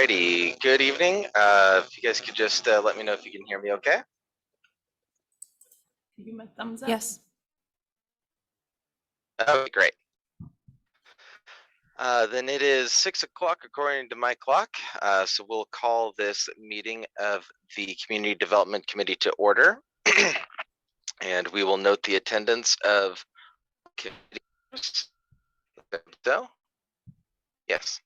Alrighty, good evening. If you guys could just let me know if you can hear me okay. Give me a thumbs up. Yes. Okay, great. Then it is 6 o'clock according to my clock. So we'll call this meeting of the Community Development Committee to order. And we will note the attendance of committee members. So, yes.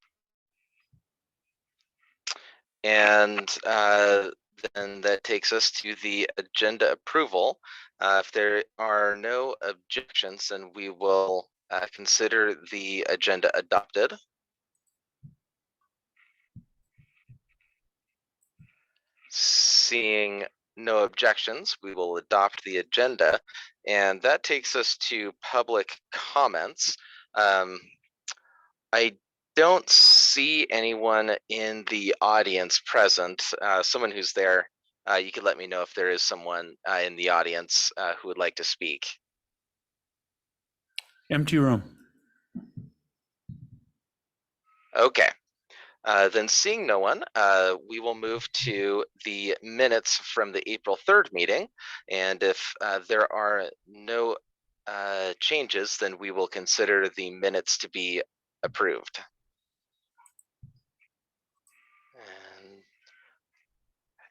And then that takes us to the agenda approval. If there are no objections, then we will consider the agenda adopted. Seeing no objections, we will adopt the agenda. And that takes us to public comments. I don't see anyone in the audience present. Someone who's there, you could let me know if there is someone in the audience who would like to speak. Empty room. Okay. Then seeing no one, we will move to the minutes from the April 3rd meeting. And if there are no changes, then we will consider the minutes to be approved. And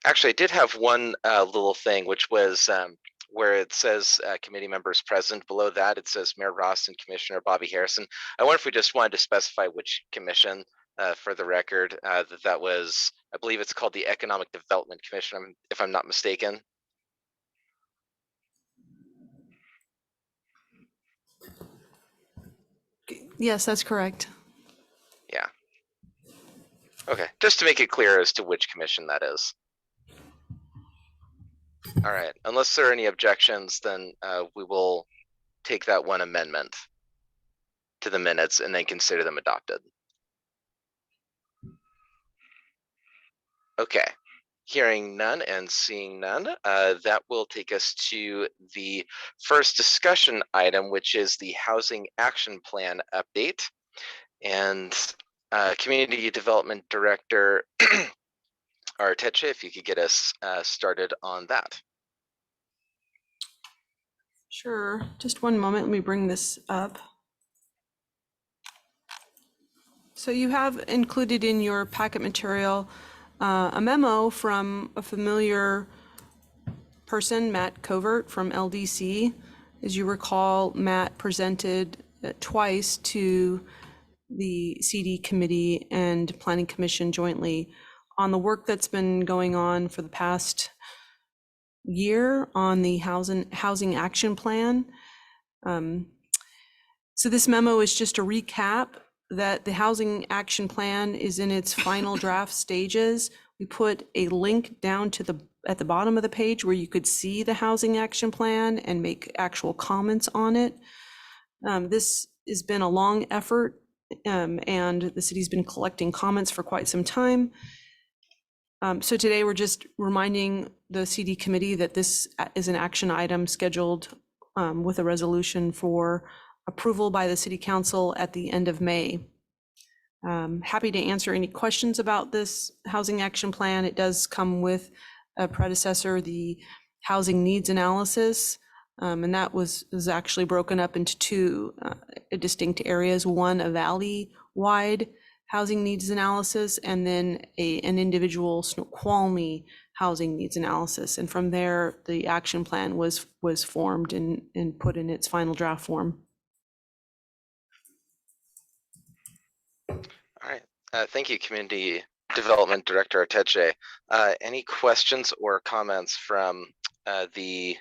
actually, I did have one little thing, which was where it says committee members present. Below that, it says Mayor Ross and Commissioner Bobby Harrison. I wonder if we just wanted to specify which commission for the record. That was, I believe it's called the Economic Development Commission, if I'm not mistaken. Yes, that's correct. Yeah. Okay, just to make it clear as to which commission that is. All right, unless there are any objections, then we will take that one amendment to the minutes and then consider them adopted. Okay, hearing none and seeing none, that will take us to the first discussion item, which is the Housing Action Plan update. And Community Development Director Arteche, if you could get us started on that. Sure. Just one moment. Let me bring this up. So you have included in your packet material a memo from a familiar person, Matt Covert from LDC. As you recall, Matt presented twice to the CD committee and Planning Commission jointly on the work that's been going on for the past year on the housing action plan. So this memo is just a recap that the housing action plan is in its final draft stages. We put a link down to at the bottom of the page where you could see the housing action plan and make actual comments on it. This has been a long effort, and the city's been collecting comments for quite some time. So today we're just reminding the CD committee that this is an action item scheduled with a resolution for approval by the city council at the end of May. Happy to answer any questions about this housing action plan. It does come with a predecessor, the housing needs analysis, and that was actually broken up into two distinct areas. One, a valley-wide housing needs analysis, and then an individual Snoqualmie housing needs analysis. And from there, the action plan was formed and put in its final draft form. All right, thank you, Community Development Director Arteche. Any questions or comments from the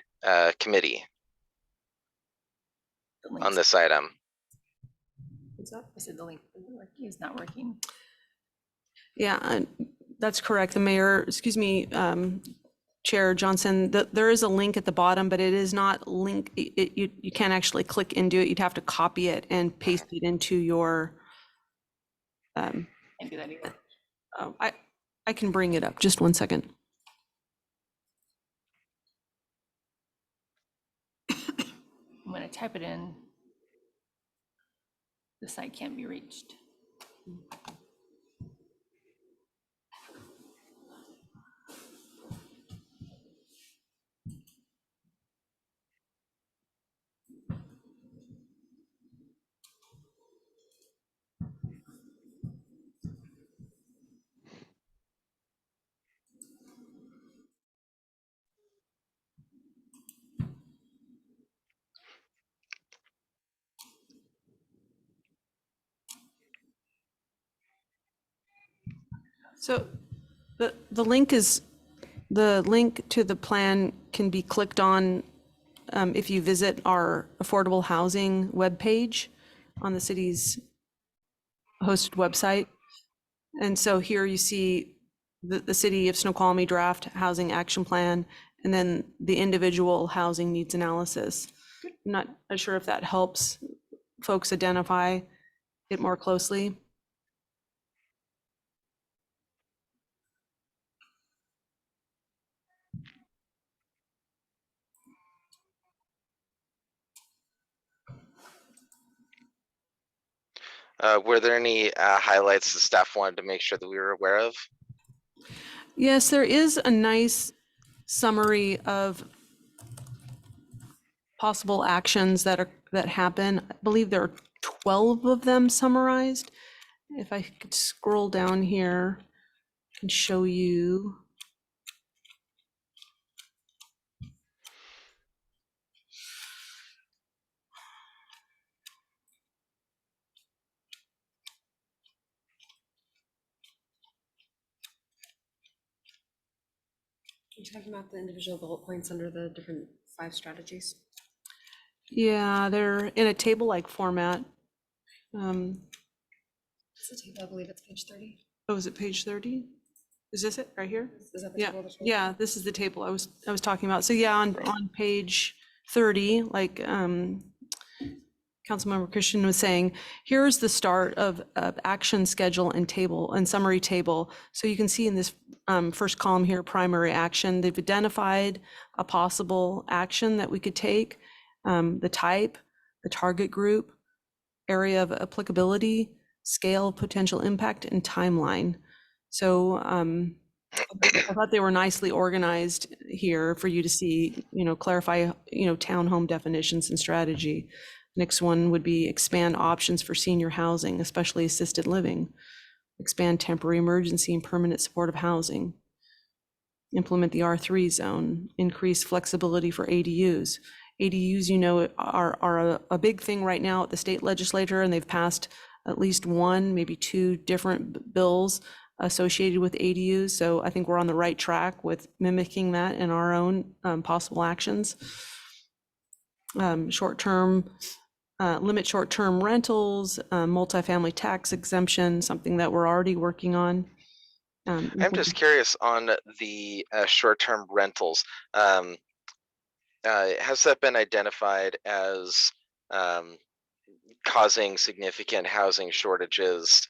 committee on this item? What's up? I said the link is not working. Yeah, that's correct. The mayor, excuse me, Chair Johnson, there is a link at the bottom, but it is not linked. You can't actually click into it. You'd have to copy it and paste it into your. Can't do that either. I can bring it up. Just one second. When I type it in, the site can't be reached. So the link to the plan can be clicked on if you visit our affordable housing webpage on the city's hosted website. And so here you see the City of Snoqualmie draft housing action plan, and then the individual housing needs analysis. I'm not sure if that helps folks identify it more closely. Were there any highlights the staff wanted to make sure that we were aware of? Yes, there is a nice summary of possible actions that happen. I believe there are 12 of them summarized. If I could scroll down here and show you. You talking about the individual bullet points under the different 5 strategies? Yeah, they're in a table-like format. It's the table, I believe it's page 30. Oh, is it page 30? Is this it right here? Is that the Yeah, table? that's right? yeah, this is the table I was talking about. So yeah, on page 30, like Councilmember Christian was saying, here's the start of action schedule and table and summary table. So you can see in this first column here, primary action, they've identified a possible action that we could take, the type, the target group, area of applicability, scale, potential impact, and timeline. So I thought they were nicely organized here for you to see, clarify, townhome definitions and strategy. Next one would be expand options for senior housing, especially assisted living. Expand temporary, emergency, and permanent supportive housing. Implement the R3 zone. Increase flexibility for ADUs. ADUs, are a big thing right now at the state legislature, and they've passed at least one, maybe 2 different bills associated with ADUs. So I think we're on the right track with mimicking that in our own possible actions. Limit short-term rentals, multifamily tax exemption, something that we're already working on. I'm just curious on the short-term rentals. Has that been identified as causing significant housing shortages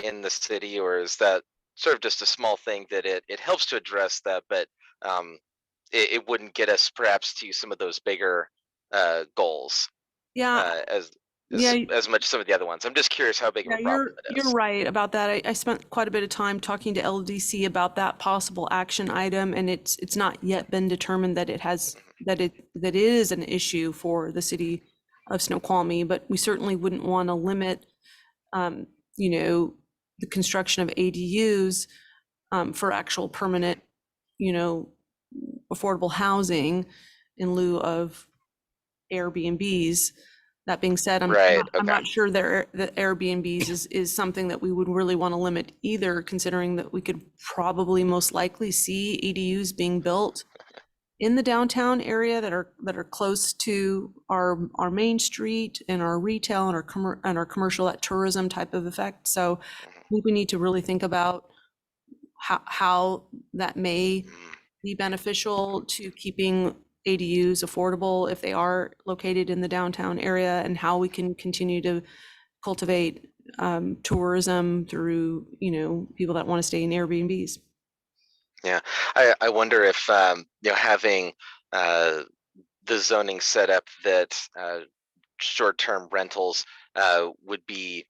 in the city, or is that sort of just a small thing that it helps to address that, but it wouldn't get us perhaps to some of those bigger goals Yeah, as yeah, as much as some of the other ones? I'm just curious how big of yeah, a problem it you're is. right about that. I spent quite a bit of time talking to LDC about that possible action item, and it's not yet been determined that it is an issue for the city of Snoqualmie, but we certainly wouldn't want to limit, the construction of ADUs for actual permanent, affordable housing in lieu of Airbnbs. That being said, Right, I'm okay. not sure that Airbnbs is something that we would really want to limit either, considering that we could probably most likely see ADUs being built in the downtown area that are close to our main street and our retail and our commercial, that tourism type of effect. So I think we need to really think about how that may be beneficial to keeping ADUs affordable if they are located in the downtown area, and how we can continue to cultivate tourism through, people that want to stay in Airbnbs. Yeah, I wonder if having the zoning set up that short-term rentals would be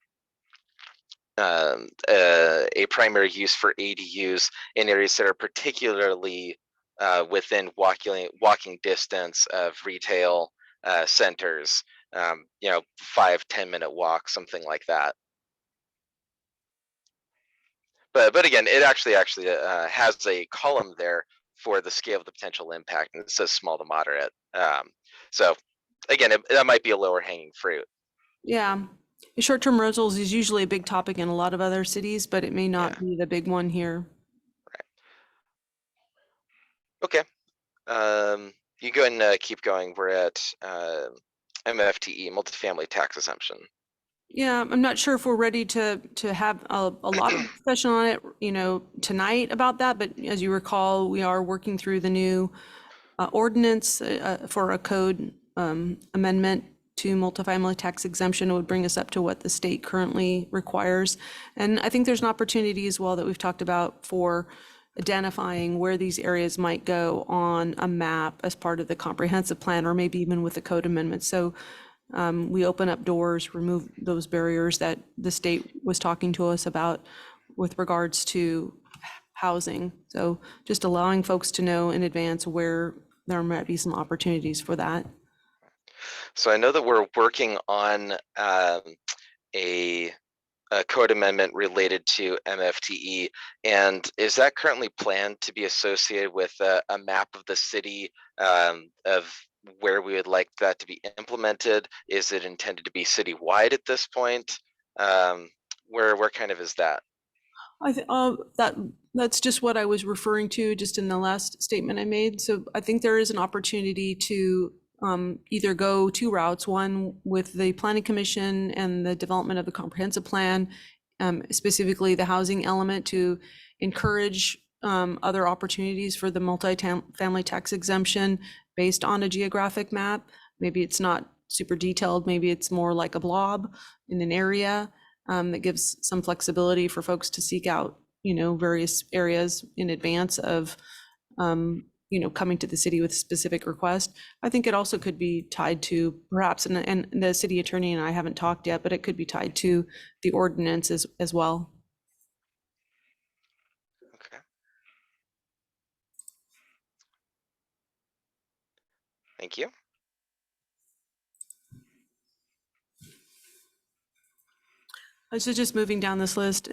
a primary use for ADUs in areas that are particularly within walking distance of retail centers. 5-10 minute walk, something like that. But again, it actually has a column there for the scale of the potential impact, and it says small to moderate. So again, that might be a lower hanging fruit. Yeah, Short-term rentals is usually a big topic in a lot of other cities, but it may not Yeah. be the big one here. Okay. You go ahead and keep going. We're at MFTE, multifamily tax exemption. Yeah, I'm not sure if we're ready to have a lot of discussion on it, tonight about that, but as you recall, we are working through the new ordinance for a code amendment to multifamily tax exemption. It would bring us up to what the state currently requires. And I think there's an opportunity as well that we've talked about for identifying where these areas might go on a map as part of the comprehensive plan, or maybe even with the code amendment. So we open up doors, remove those barriers that the state was talking to us about with regards to housing. So just allowing folks to know in advance where there might be some opportunities for that. So I know that we're working on a code amendment related to MFTE, and is that currently planned to be associated with a map of the city of where we would like that to be implemented? Is it intended to be citywide at this point? Where kind of is that? That's just what I was referring to just in the last statement I made. So I think there is an opportunity to either go two routes, one with the planning commission and the development of the comprehensive plan, specifically the housing element, to encourage other opportunities for the multi-family tax exemption based on a geographic map. Maybe it's not super detailed, maybe it's more like a blob in an area that gives some flexibility for folks to seek out, various areas in advance of, coming to the city with a specific request. I think it also could be tied to perhaps, and the city attorney and I haven't talked yet, but it could be tied to the ordinance as well. Okay. Thank you. So just moving down this list,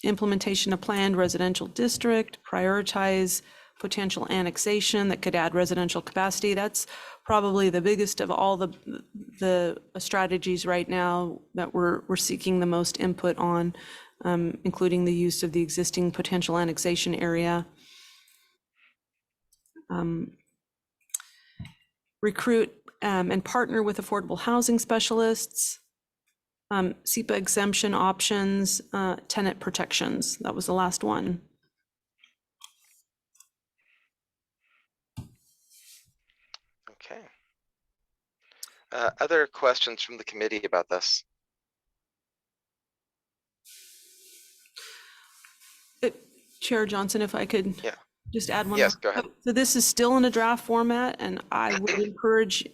implementation of planned residential district, prioritize potential annexation that could add residential capacity. That's probably the biggest of all the strategies right now that we're seeking the most input on, including the use of the existing potential annexation area. Recruit and partner with affordable housing specialists. SEPA exemption options, tenant protections. That was the last one. Okay. Other questions from the committee about this? Chair Johnson, if I could Yeah. just add one Yes, more. go ahead. So this is still in a draft format, and I would encourage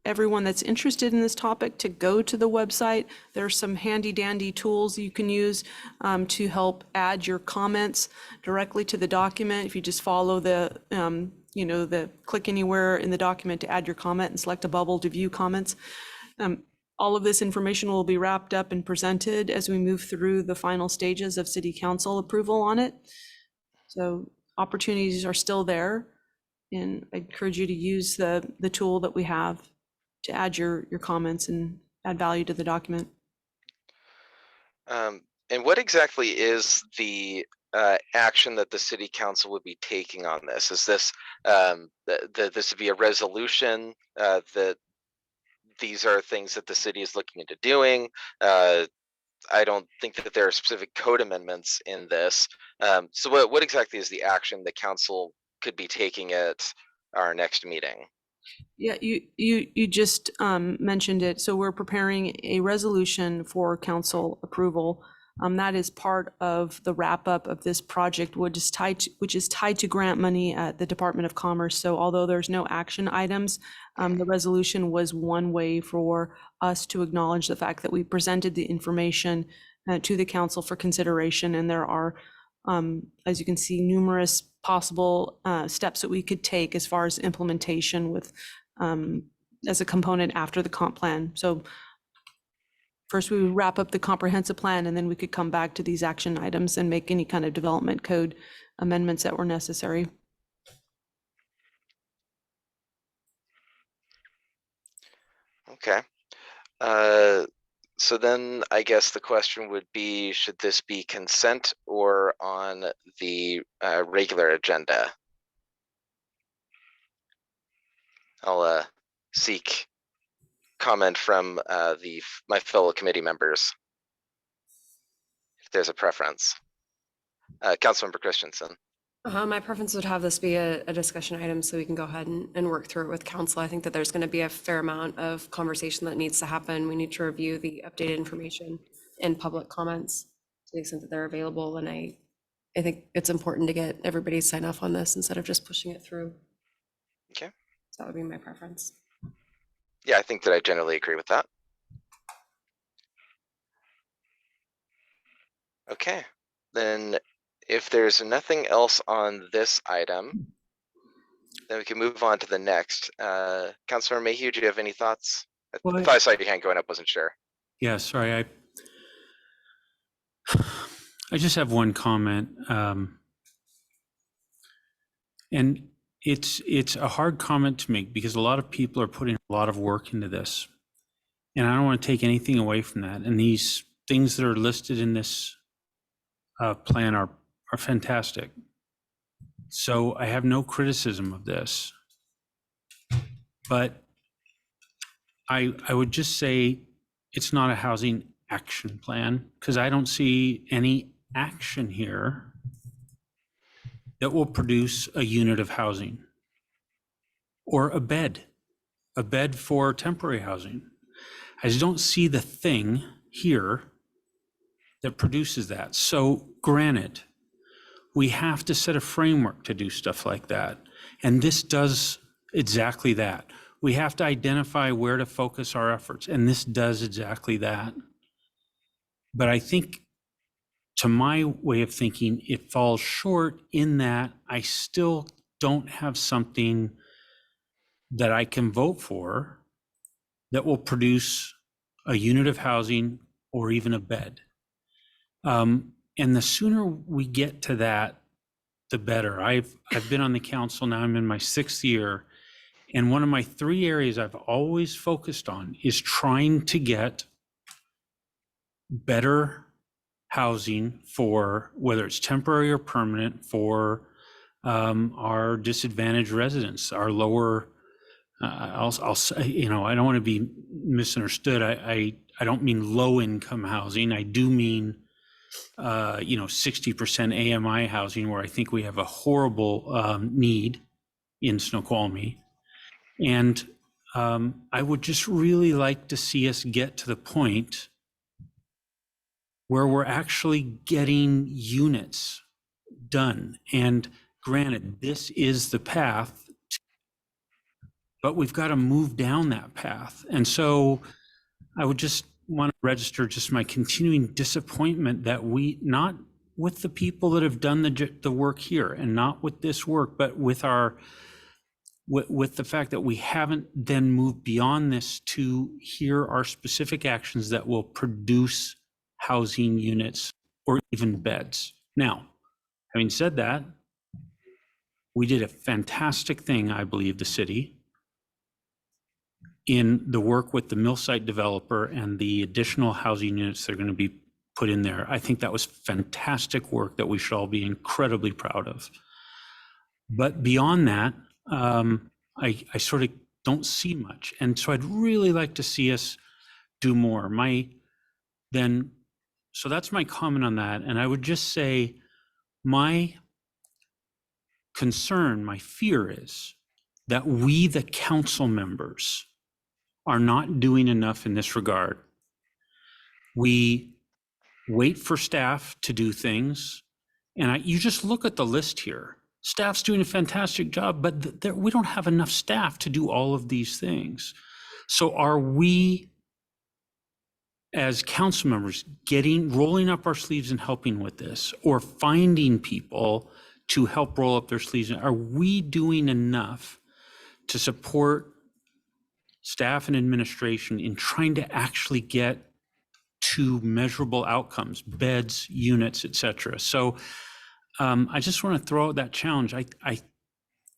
everyone that's interested in this topic to go to the website. There's some handy dandy tools you can use to help add your comments directly to the document. If you just follow the, the click anywhere in the document to add your comment and select a bubble to view comments. All of this information will be wrapped up and presented as we move through the final stages of city council approval on it. So opportunities are still there, and I encourage you to use the tool that we have to add your comments and add value to the document. And what exactly is the action that the city council would be taking on this? Is this this would be a resolution that these are things that the city is looking into doing? I don't think that there are specific code amendments in this. So what exactly is the action the council could be taking at our next meeting? Yeah, you just mentioned it. So we're preparing a resolution for council approval. That is part of the wrap up of this project, which is tied to grant money at the Department of Commerce. So although there's no action items, the resolution was one way for us to acknowledge the fact that we presented the information to the council for consideration, and there are, as you can see, numerous possible steps that we could take as far as implementation with as a component after the comp plan. So first we would wrap up the comprehensive plan, and then we could come back to these action items and make any kind of development code amendments that were necessary. Okay. So then I guess the question would be, should this be consent or on the regular agenda? I'll seek comment from my fellow committee members if there's a preference. Councilmember Christensen. My preference would have this be a discussion item so we can go ahead and work through it with council. I think that there's going to be a fair amount of conversation that needs to happen. We need to review the updated information and public comments to the extent that they're available. And I think it's important to get everybody's sign off on this instead of just pushing it through. Okay. So that would be my preference. Yeah, I think that I generally agree with that. Okay, then if there's nothing else on this item, then we can move on to the next. Councilor Mayhew, do you have any thoughts? I Well, thought I saw your hand going up, wasn't sure. Yeah, sorry, I just have one comment. And it's a hard comment to make because a lot of people are putting a lot of work into this. And I don't want to take anything away from that. And these things that are listed in this plan are fantastic. So I have no criticism of this. But I would just say it's not a housing action plan because I don't see any action here that will produce a unit of housing or a bed for temporary housing. I just don't see the thing here that produces that. So granted, we have to set a framework to do stuff like that. And this does exactly that. We have to identify where to focus our efforts, and this does exactly that. But I think, to my way of thinking, it falls short in that I still don't have something that I can vote for that will produce a unit of housing or even a bed. And the sooner we get to that, the better. I've been on the council now, I'm in my 6th year. And one of my 3 areas I've always focused on is trying to get better housing for whether it's temporary or permanent for our disadvantaged residents, our lower, I'll say, you know, I don't want to be misunderstood. I don't mean low income housing. I do mean, 60% AMI housing, where I think we have a horrible need in Snoqualmie. And I would just really like to see us get to the point where we're actually getting units done. And granted, this is the path, but we've got to move down that path. And so I would just want to register just my continuing disappointment that we, not with the people that have done the work here and not with this work, but with the fact that we haven't then moved beyond this to here are specific actions that will produce housing units or even beds. Now, having said that, we did a fantastic thing, I believe, the city, in the work with the mill site developer and the additional housing units that are going to be put in there. I think that was fantastic work that we should all be incredibly proud of. But beyond that, I sort of don't see much. And so I'd really like to see us do more. So that's my comment on that. And I would just say my concern, my fear is that we, the council members, are not doing enough in this regard. We wait for staff to do things. And you just look at the list here. Staff's doing a fantastic job, but we don't have enough staff to do all of these things. So are we, as council members, rolling up our sleeves and helping with this, or finding people to help roll up their sleeves? Are we doing enough to support staff and administration in trying to actually get to measurable outcomes, beds, units, et cetera? So I just want to throw out that challenge. I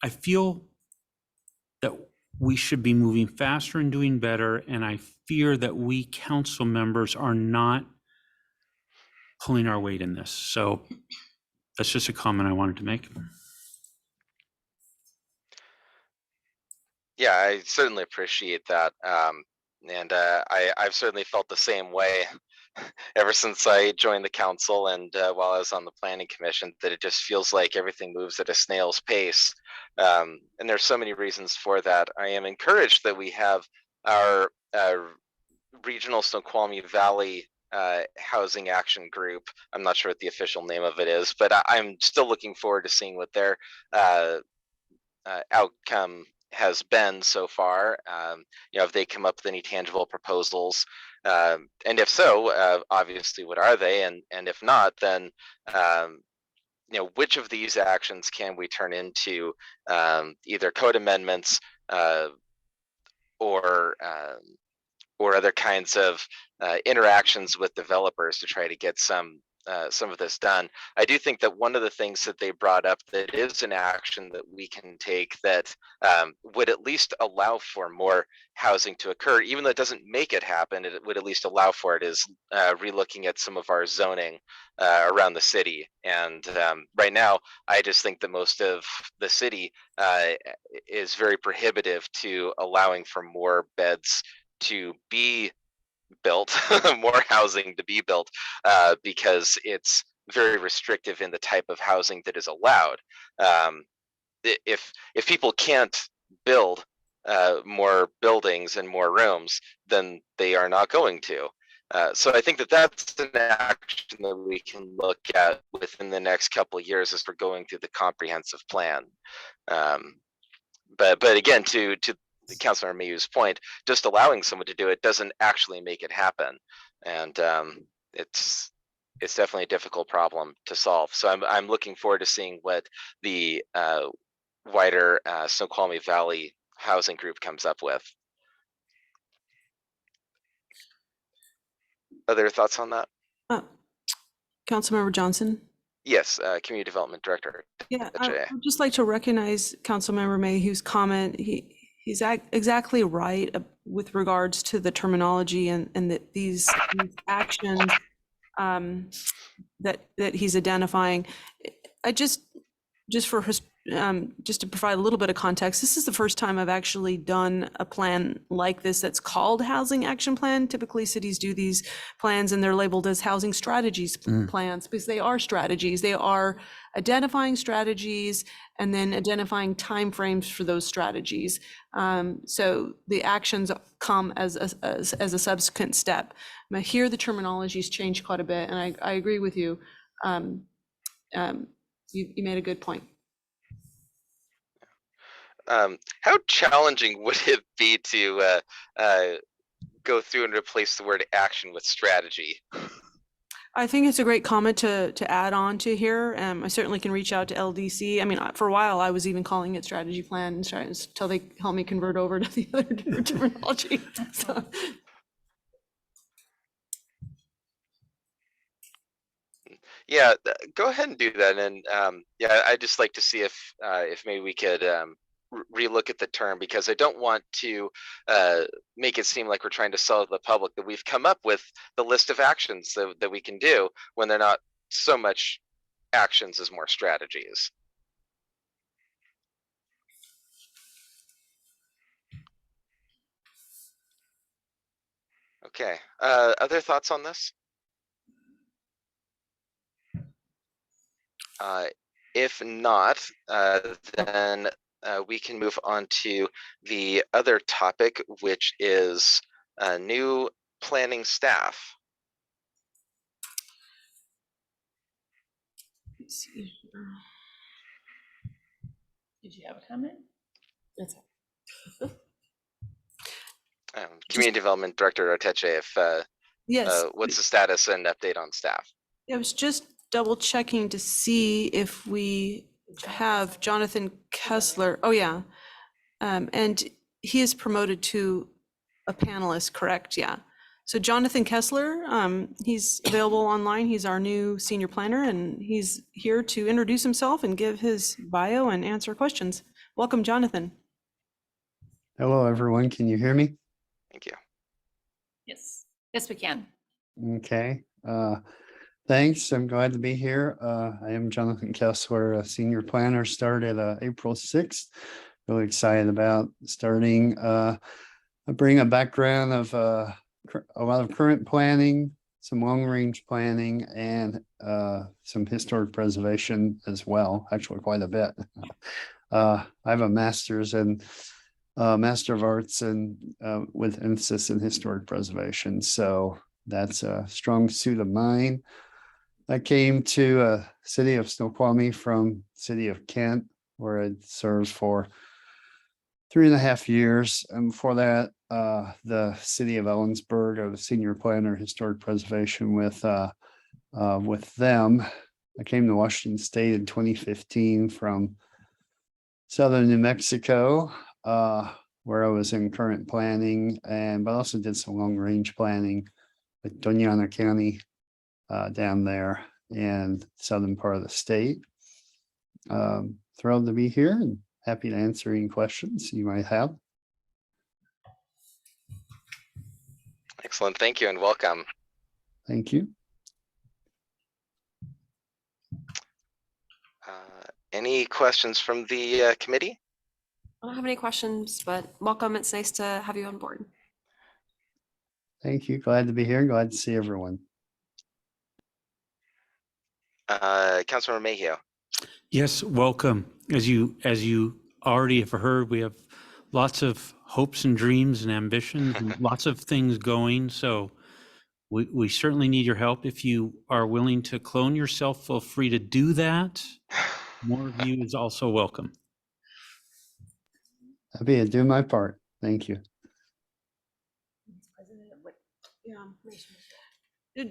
feel that we should be moving faster and doing better. And I fear that we council members are not pulling our weight in this. So that's just a comment I wanted to make. Yeah, I certainly appreciate that. I've certainly felt the same way ever since I joined the council and while I was on the planning commission, that it just feels like everything moves at a snail's pace. And there's so many reasons for that. I am encouraged that we have our regional Snoqualmie Valley housing action group. I'm not sure what the official name of it is, but I'm still looking forward to seeing what their outcome has been so far. Have they come up with any tangible proposals? And if so, obviously, what are they? And if not, then which of these actions can we turn into either code amendments or other kinds of interactions with developers to try to get some of this done. I do think that one of the things that they brought up that is an action that we can take that would at least allow for more housing to occur, even though it doesn't make it happen, it would at least allow for it, is relooking at some of our zoning around the city. And right now, I just think that most of the city is very prohibitive to allowing for more beds to be built, more housing to be built, because it's very restrictive in the type of housing that is allowed. If people can't build more buildings and more rooms, then they are not going to. So I think that that's an action that we can look at within the next couple of years as we're going through the comprehensive plan. But again, to Councilor Mayu's point, just allowing someone to do it doesn't actually make it happen, and it's definitely a difficult problem to solve. So I'm looking forward to seeing what the wider Snoqualmie Valley housing group comes up with. Other thoughts on that? Councilmember Johnson? Yes, Community Development Director. Yeah, Jay. I'd just like to recognize Councilmember Mayhew's comment. He's exactly right with regards to the terminology and that these actions that he's identifying. I just to provide a little bit of context, this is the first time I've actually done a plan like this that's called Housing Action Plan. Typically, cities do these plans and they're labeled as housing strategies plans because they are strategies. They are identifying strategies and then identifying timeframes for those strategies. So the actions come as a subsequent step. Now, here the terminology's changed quite a bit, and I agree with you. You made a good point. How challenging would it be to go through and replace the word action with strategy? I think it's a great comment to add on to here. I certainly can reach out to LDC. I mean, for a while, I was even calling it strategy plan until they helped me convert over to the other terminology. So. Yeah, go ahead and do that. And yeah, I'd just like to see if maybe we could relook at the term, because I don't want to make it seem like we're trying to sell to the public that we've come up with the list of actions that we can do when they're not so much actions as more strategies. Okay, other thoughts on this? If not, then we can move on to the other topic, which is new planning staff. Let's see. Did you have a comment? That's Community Development Director Oteche, if Yes. what's the status and update on staff? I was just double checking to see if we have Jonathan Kessler. Oh, yeah. And he is promoted to a panelist, correct? Yeah. So Jonathan Kessler, he's available online. He's our new senior planner, and he's here to introduce himself and give his bio and answer questions. Welcome, Jonathan. Hello, everyone. Can you hear me? Thank you. Yes, yes, we can. Okay. Thanks. I'm glad to be here. I am Jonathan Kessler, a senior planner, started April 6th. Really excited about starting. I bring a background of a lot of current planning, some long range planning, and some historic preservation as well, actually quite a bit. I have a master's in Master of Arts and with emphasis in historic preservation. So that's a strong suit of mine. I came to city of Snoqualmie from city of Kent, where I served for 3.5 years. And before that, the city of Ellensburg, I was senior planner, historic preservation with them. I came to Washington State in 2015 from southern New Mexico, where I was in current planning, but also did some long range planning with Doñana County down there in southern part of the state. Thrilled to be here and happy to answer any questions you might have. Excellent. Thank you and welcome. Thank you. Any questions from the committee? I don't have any questions, but welcome. It's nice to have you on board. Thank you. Glad to be here. Glad to see everyone. Councilmember Mayhew. Yes, welcome. As you already have heard, we have lots of hopes and dreams and ambitions and lots of things going. So we certainly need your help. If you are willing to clone yourself, feel free to do that. More of you is also welcome. Happy to do my part. Thank you.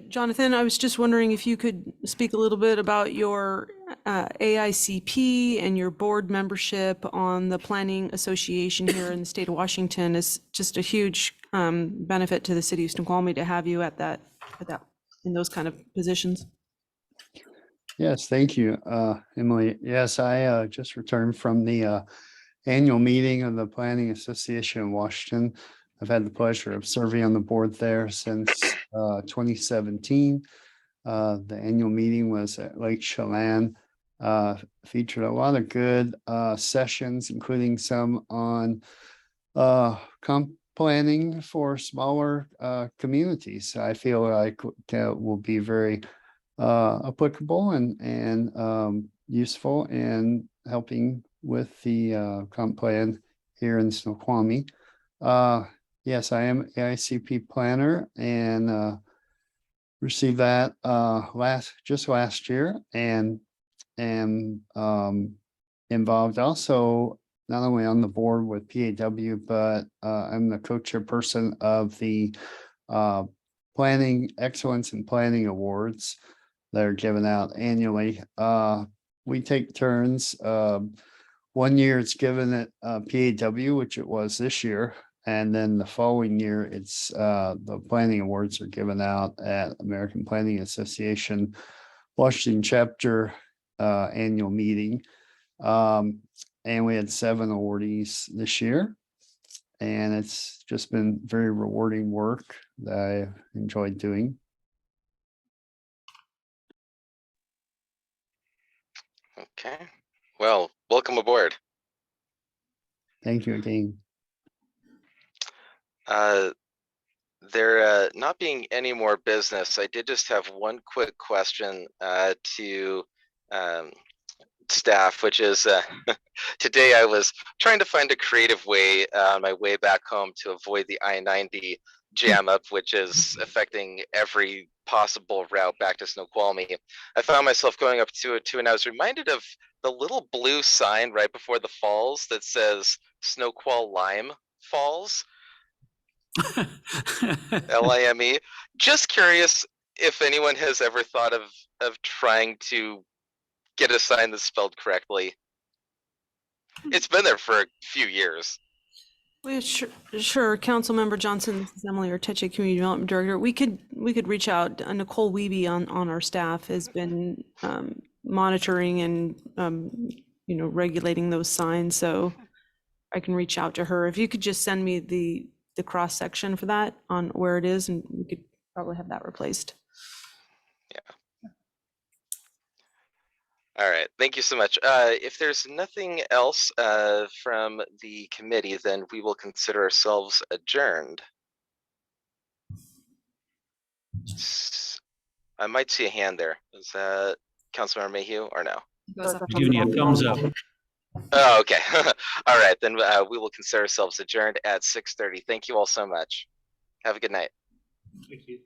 Jonathan, I was just wondering if you could speak a little bit about your AICP and your board membership on the Planning Association here in the state of Washington. Is just a huge benefit to the city of Snoqualmie to have you at that in those kind of positions. Yes, thank you, Emily. Yes, I just returned from the annual meeting of the Planning Association in Washington. I've had the pleasure of serving on the board there since 2017. The annual meeting was at Lake Chelan. Featured a lot of good sessions, including some on comp planning for smaller communities. I feel like that will be very applicable and useful in helping with the comp plan here in Snoqualmie. Yes, I am AICP planner and received that last year and am involved also not only on the board with PAW, but I'm the co-chairperson of the Planning Excellence in Planning Awards that are given out annually. We take turns. 1 year it's given at PAW, which it was this year. And then the following year, it's the planning awards are given out at American Planning Association Washington chapter annual meeting. And we had 7 awardees this year. And it's just been very rewarding work that I enjoyed doing. Okay. Well, welcome aboard. Thank you again. There not being any more business, I did just have one quick question to staff, which is today I was trying to find a creative way on my way back home to avoid the I-90 jam up, which is affecting every possible route back to Snoqualmie. I found myself going up to it too, and I was reminded of the little blue sign right before the falls that says Snoqual Lime Falls. Lime. Just curious if anyone has ever thought of trying to get a sign that's spelled correctly. It's been there for a few years. Well, sure. Councilmember Johnson, this is Emily Orteche, Community Development Director. We could reach out. Nicole Wiebe on our staff has been monitoring and regulating those signs. So I can reach out to her. If you could just send me the cross section for that on where it is, and we could probably have that replaced. All right, thank you so much. If there's nothing else from the committee, then we will consider ourselves adjourned. I might see a hand there. Is that Councilmember Mayhew or no? You do need a thumbs up. Oh, okay. All right, then we will consider ourselves adjourned at 6:30. Thank you all so much. Have a good night. Thank you.